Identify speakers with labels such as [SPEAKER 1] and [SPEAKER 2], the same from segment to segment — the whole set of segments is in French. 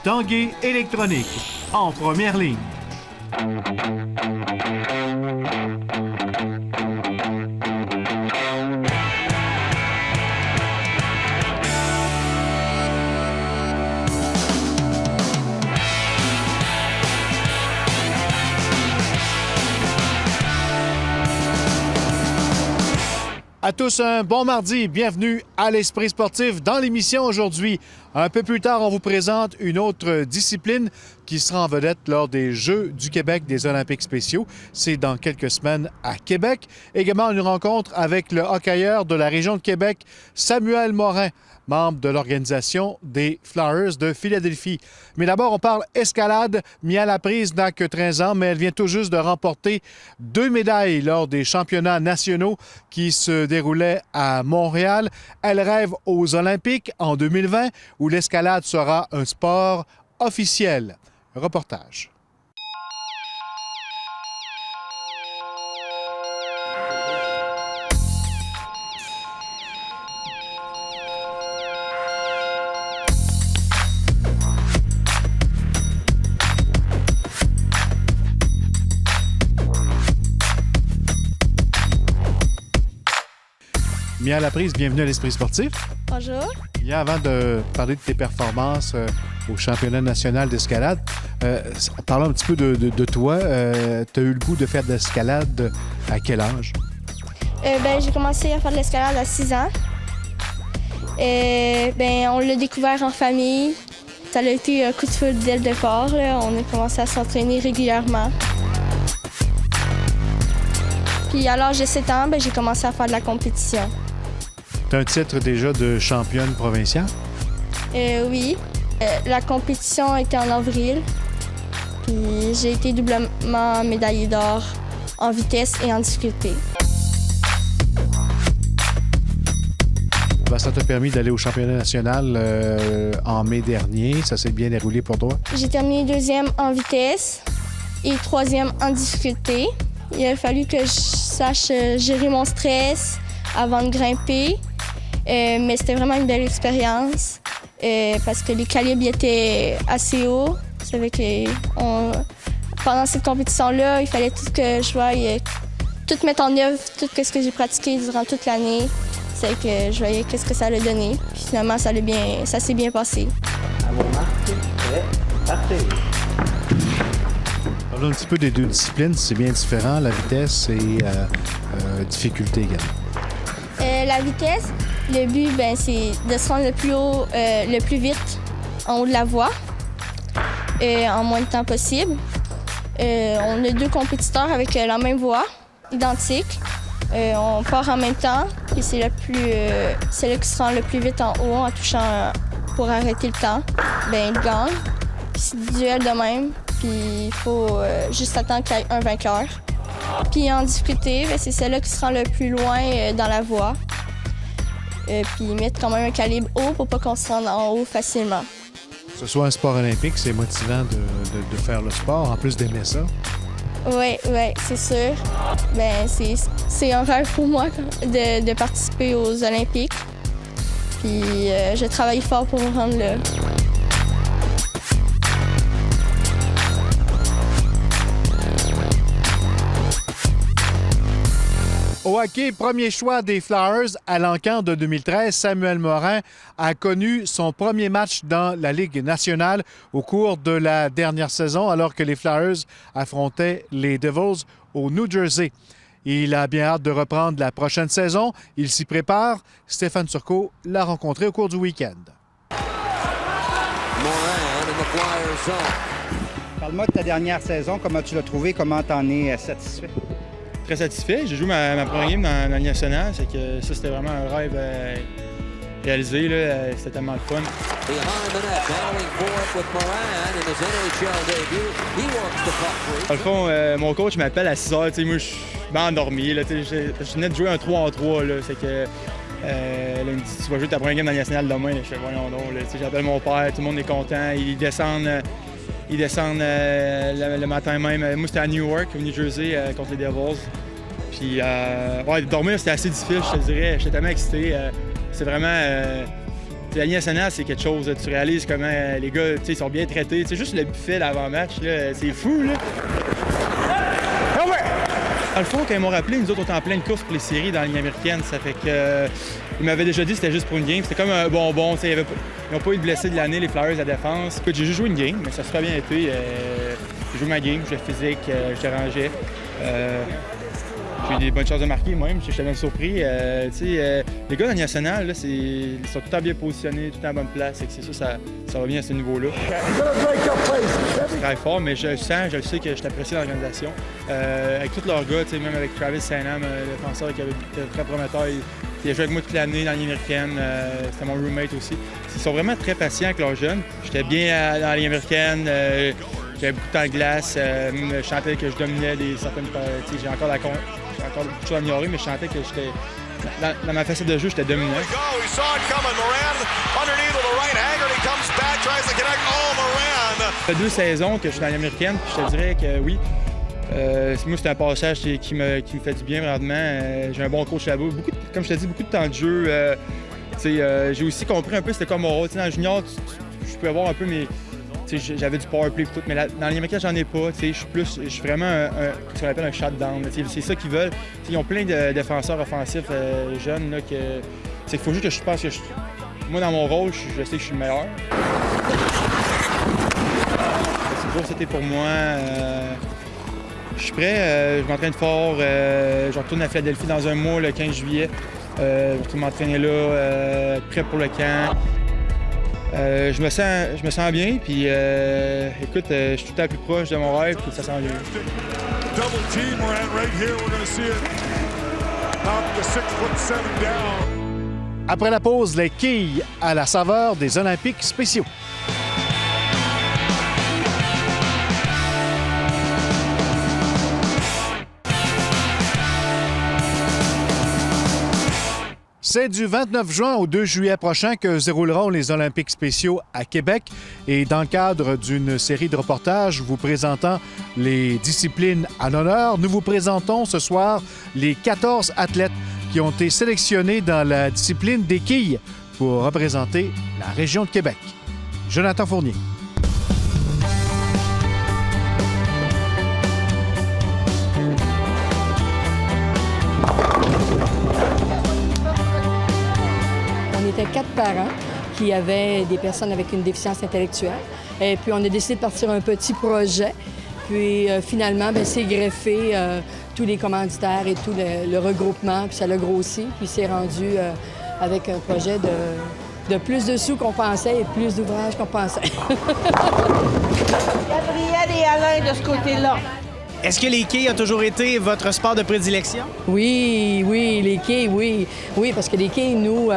[SPEAKER 1] Tanguay Électronique, en première ligne. À tous, un bon mardi. Bienvenue à l'Esprit sportif. Dans l'émission aujourd'hui, un peu plus tard, on vous présente une autre discipline qui sera en vedette lors des Jeux du Québec des Olympiques spéciaux. C'est dans quelques semaines à Québec. Également, une rencontre avec le hockeyeur de la région de Québec, Samuel Morin, membre de l'organisation des Flyers de Philadelphie. Mais d'abord, on parle escalade. Mia Laprise n'a que 13 ans, mais elle vient tout juste de remporter 2 médailles lors des championnats nationaux qui se déroulaient à Montréal. Elle rêve aux Olympiques en 2020, où l'escalade sera un sport officiel. Reportage. Mia Laprise, bienvenue à l'Esprit sportif.
[SPEAKER 2] Bonjour.
[SPEAKER 1] Mia, avant de parler de tes performances au championnat national d'escalade, parlons un petit peu de toi. Tu as eu le goût de faire de l'escalade à quel âge?
[SPEAKER 2] J'ai commencé à faire de l'escalade à 6 ans. On l'a découvert en famille. Ça a été un coup de feu dès le départ. Là. On a commencé à s'entraîner régulièrement. Puis à l'âge de 7 ans, j'ai commencé à faire de la compétition.
[SPEAKER 1] Tu as un titre déjà de championne provinciale?
[SPEAKER 2] Oui. La compétition était en avril. Puis j'ai été doublement médaillée d'or en vitesse et en difficulté.
[SPEAKER 1] Ça t'a permis d'aller au championnat national en mai dernier. Ça s'est bien déroulé pour toi?
[SPEAKER 2] J'ai terminé 2e en vitesse et 3e en difficulté. Il a fallu que je sache gérer mon stress avant de grimper. Mais c'était vraiment une belle expérience parce que les calibres étaient assez hauts. Ça veut que pendant cette compétition-là, il fallait tout que je voyais tout mettre en œuvre, tout ce que j'ai pratiqué durant toute l'année. C'est que je voyais qu'est-ce que ça allait donner. Puis finalement, ça s'est bien passé.
[SPEAKER 3] À vos marques, prêt, partez.
[SPEAKER 1] Parlons un petit peu des deux disciplines. C'est bien différent, la vitesse et difficulté également.
[SPEAKER 2] La vitesse, le but, c'est de se rendre le plus haut, le plus vite en haut de la voie, en moins de temps possible. On a 2 compétiteurs avec la même voie, identique. On part en même temps, puis c'est celui qui se rend le plus vite en haut en touchant pour arrêter le temps, il gagne. Puis c'est du duel de même, puis il faut juste attendre qu'il y ait un vainqueur. Puis en difficulté, c'est celle-là qui se rend le plus loin dans la voie. Puis mettre quand même un calibre haut pour pas qu'on se rende en haut facilement.
[SPEAKER 1] Que ce soit un sport olympique, c'est motivant de faire le sport, en plus d'aimer ça.
[SPEAKER 2] Oui, c'est sûr. C'est un rêve pour moi de participer aux Olympiques. Puis je travaille fort pour me rendre là.
[SPEAKER 1] Au hockey, premier choix des Flyers à l'Encan de 2013, Samuel Morin a connu son premier match dans la Ligue nationale au cours de la dernière saison, alors que les Flyers affrontaient les Devils au New Jersey. Il a bien hâte de reprendre la prochaine saison. Il s'y prépare. Stéphane Turcot l'a rencontré au cours du week-end.
[SPEAKER 4] Parle-moi de ta dernière saison. Comment tu l'as trouvé? Comment t'en es satisfait?
[SPEAKER 5] Très satisfait. J'ai joué ma première game dans la Ligue nationale. C'est que ça, c'était vraiment un rêve réalisé. C'était tellement le fun. Dans le fond, mon coach m'appelle à 6 h. Moi, je suis endormi. Je venais de jouer un 3-en-3. C'est que là, il me dit, tu vas jouer ta première game dans la Ligue nationale demain. Je fais, voyons donc. J'appelle mon père, tout le monde est content. Ils descendent le matin même. Moi, c'était à Newark, au New Jersey, contre les Devils. Puis, dormir, c'était assez difficile, je te dirais. J'étais tellement excité. C'est vraiment La Ligue nationale, c'est quelque chose. Tu réalises comment les gars ils sont bien traités. C'est juste le buffet d'avant-match, c'est fou. Là. Dans le fond, quand ils m'ont rappelé, nous autres, on était en pleine course pour les séries dans la Ligue américaine. Ça fait que ils m'avaient déjà dit que c'était juste pour une game. C'était comme un bonbon. Ils n'ont pas eu de blessés de l'année, les Flyers, à la défense. Écoute, j'ai juste joué une game, mais ça a super bien été. J'ai joué ma game, je jouais physique, je dérangeais. J'ai eu des bonnes chances de marquer même, j'étais même surpris. Les gars dans la nationale, là, ils sont tout le temps bien positionnés, tout le temps à bonne place. C'est sûr ça va bien à ce niveau-là. Je travaille fort, mais je sais que je suis apprécié dans l'organisation. Avec tous leurs gars, même avec Travis Sanham, le défenseur qui était très prometteur, il a joué avec moi toute l'année dans la Ligue américaine. C'était mon roommate aussi. Ils sont vraiment très patients avec leurs jeunes. J'étais bien dans la Ligue américaine. J'avais beaucoup de temps de glace. Je sentais que je dominais certaines... J'ai encore beaucoup de choses à améliorer, mais je sentais que j'étais... Dans ma facette de jeu, j'étais dominant. Ça fait 2 saisons que je suis dans la Ligue américaine, puis je te dirais que oui. Moi, c'est un passage qui me fait du bien, vraiment. J'ai un bon coach là-bas. Comme je te dis, beaucoup de temps de jeu. J'ai aussi compris un peu c'était quoi mon rôle. Dans le junior, je peux avoir un peu mes... J'avais du power play et tout, mais dans la Ligue américaine, j'en ai pas. Je suis vraiment ce qu'on appelle un shutdown. C'est ça qu'ils veulent. Ils ont plein de défenseurs offensifs jeunes. Il faut juste que je pense que moi, dans mon rôle, je sais que je suis le meilleur. C'est toujours c'était pour moi. Je suis prêt, je m'entraîne fort. Je retourne à Philadelphie dans un mois, le 15 juillet. Je retourne m'entraîner là, prêt pour le camp. Je me sens bien, puis écoute, je suis tout le temps plus proche de mon rêve, puis ça sent bien.
[SPEAKER 1] Après la pause, les quilles à la saveur des Olympiques spéciaux. C'est du 29 juin au 2 juillet prochain que se dérouleront les Olympiques spéciaux à Québec. Et dans le cadre d'une série de reportages vous présentant les disciplines en honneur, nous vous présentons ce soir les 14 athlètes qui ont été sélectionnés dans la discipline des quilles pour représenter la région de Québec. Jonathan Fournier.
[SPEAKER 6] On était 4 parents qui avaient des personnes avec une déficience intellectuelle. Et puis, on a décidé de partir un petit projet. Puis, finalement, c'est greffé tous les commanditaires et tout le regroupement. Puis, ça l'a grossi. Puis, c'est rendu avec un projet de plus de sous qu'on pensait et plus d'ouvrages qu'on pensait.
[SPEAKER 7] Gabriel et Alain de ce côté-là.
[SPEAKER 8] Est-ce que les quilles ont toujours été votre sport de prédilection?
[SPEAKER 6] Oui, les quilles, oui. Oui, parce que les quilles, nous,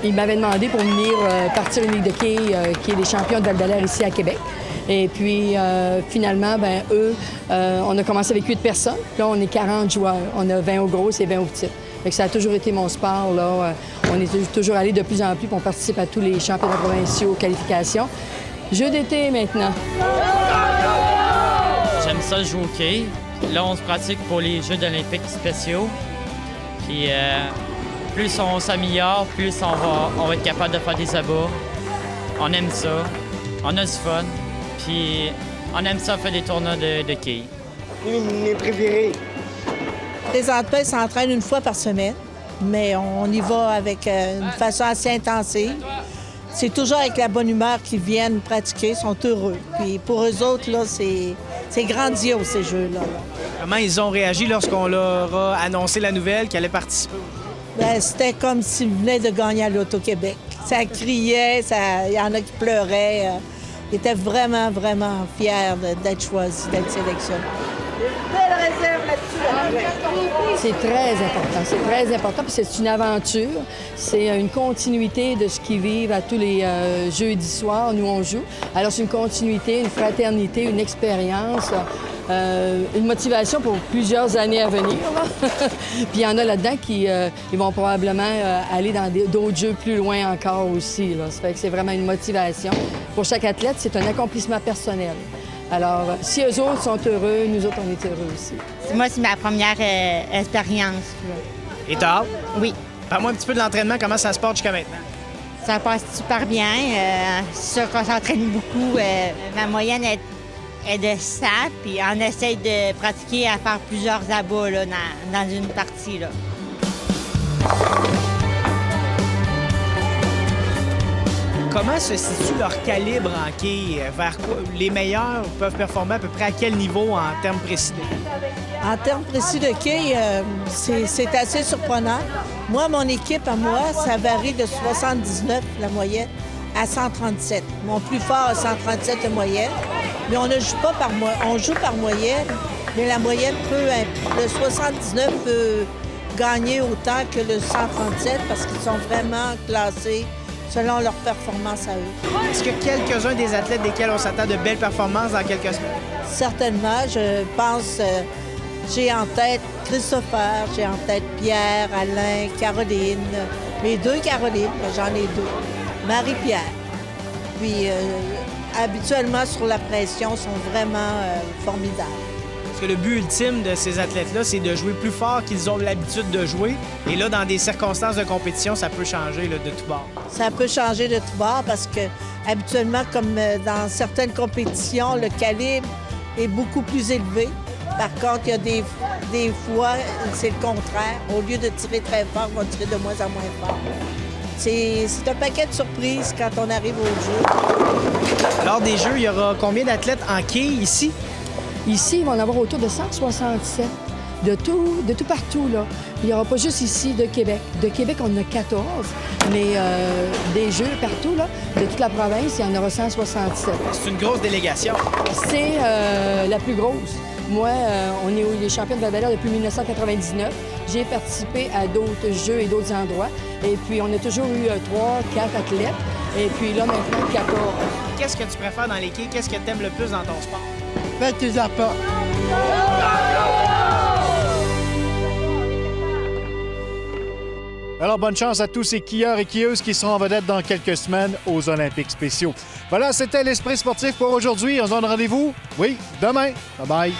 [SPEAKER 6] ils m'avaient demandé pour venir partir une ligue de quilles qui est les champions de Val-d'Alaire ici à Québec. Et puis, finalement, eux, on a commencé avec 8 personnes. Là, on est 40 joueurs. On a 20 aux grosses et 20 aux petites. Fait que ça a toujours été mon sport, là. On est toujours allé de plus en plus, puis on participe à tous les championnats provinciaux, qualifications. Jeux d'été, maintenant.
[SPEAKER 9] J'aime ça jouer au quai. Là, on se pratique pour les Jeux olympiques spéciaux. Puis plus on s'améliore, plus on va être capable de faire des abats. On aime ça. On a du fun. Puis on aime ça faire des tournois de quilles.
[SPEAKER 7] Mes préférés. Présentement, ils s'entraînent une fois par semaine, mais on y va avec une façon assez intensive. C'est toujours avec la bonne humeur qu'ils viennent pratiquer, ils sont heureux. Puis pour eux autres, là, c'est grandiose, ces jeux-là.
[SPEAKER 8] Comment ils ont réagi lorsqu'on leur a annoncé la nouvelle qu'ils allaient participer?
[SPEAKER 7] C'était comme s'ils venaient de gagner à l'Auto-Québec. Ça criait, il y en a qui pleuraient. Ils étaient vraiment, vraiment fiers d'être choisis, d'être sélectionnés. Belle réserve là-dessus.
[SPEAKER 6] C'est très important. C'est très important, puis c'est une aventure. C'est une continuité de ce qu'ils vivent à tous les jeudis soirs. Nous, on joue. Alors, c'est une continuité, une fraternité, une expérience, une motivation pour plusieurs années à venir. Puis il y en a là-dedans qui ils vont probablement aller dans d'autres jeux plus loin encore aussi. Là. Ça fait que c'est vraiment une motivation. Pour chaque athlète, c'est un accomplissement personnel. Alors, si eux autres sont heureux, nous autres, on est heureux aussi.
[SPEAKER 10] Moi, c'est ma première expérience.
[SPEAKER 8] Et t'as hâte?
[SPEAKER 10] Oui.
[SPEAKER 8] Parle-moi un petit peu de l'entraînement, comment ça se passe jusqu'à maintenant?
[SPEAKER 10] Ça passe super bien. C'est sûr qu'on s'entraîne beaucoup. Ma moyenne est de 100, puis on essaye de pratiquer à faire plusieurs abats là, dans une partie. Là.
[SPEAKER 8] Comment se situe leur calibre en quai? Vers quoi les meilleurs peuvent performer à peu près à quel niveau en termes précis de quai?
[SPEAKER 7] En termes précis de quai, c'est assez surprenant. Moi, mon équipe à moi, ça varie de 79, la moyenne, à 137. Mon plus fort, 137 de moyenne. Mais on ne joue pas par moyenne. On joue par moyenne, mais la moyenne le 79 peut gagner autant que le 137 parce qu'ils sont vraiment classés selon leur performance à eux.
[SPEAKER 8] Est-ce que quelques-uns des athlètes desquels on s'attend de belles performances dans quelques semaines?
[SPEAKER 7] Certainement, je pense, j'ai en tête Christopher, j'ai en tête Pierre, Alain, Caroline. Mes deux Carolines, j'en ai deux. Marie-Pierre. Puis, habituellement, sur la pression, sont vraiment formidables.
[SPEAKER 8] Parce que le but ultime de ces athlètes-là, c'est de jouer plus fort qu'ils ont l'habitude de jouer. Et là, dans des circonstances de compétition, ça peut changer là, de tout bord.
[SPEAKER 7] Ça peut changer de tout bord parce que, habituellement, comme dans certaines compétitions, le calibre est beaucoup plus élevé. Par contre, il y a des fois, c'est le contraire. Au lieu de tirer très fort, on va tirer de moins en moins fort. C'est un paquet de surprises quand on arrive au jeu.
[SPEAKER 8] Lors des Jeux, il y aura combien d'athlètes en quai ici?
[SPEAKER 6] Ici, ils vont en avoir autour de 167, de tout partout, là. Il n'y aura pas juste ici de Québec. De Québec, on en a 14, mais des Jeux partout, là, de toute la province, il y en aura 167.
[SPEAKER 8] C'est une grosse délégation.
[SPEAKER 6] C'est la plus grosse. Moi, on est les champions de Val-d'Or depuis 1999. J'ai participé à d'autres jeux et d'autres endroits. Et puis, on a toujours eu 3, 4 athlètes. Et puis là, maintenant, 14.
[SPEAKER 8] Qu'est-ce que tu préfères dans les quais? Qu'est-ce que tu aimes le plus dans ton sport?
[SPEAKER 7] Faites tes appâts.
[SPEAKER 1] Alors, bonne chance à tous ces skieurs et skieuses qui seront en vedette dans quelques semaines aux Olympiques spéciaux. Voilà, c'était l'Esprit sportif pour aujourd'hui. On se donne rendez-vous, oui, demain. Bye-bye.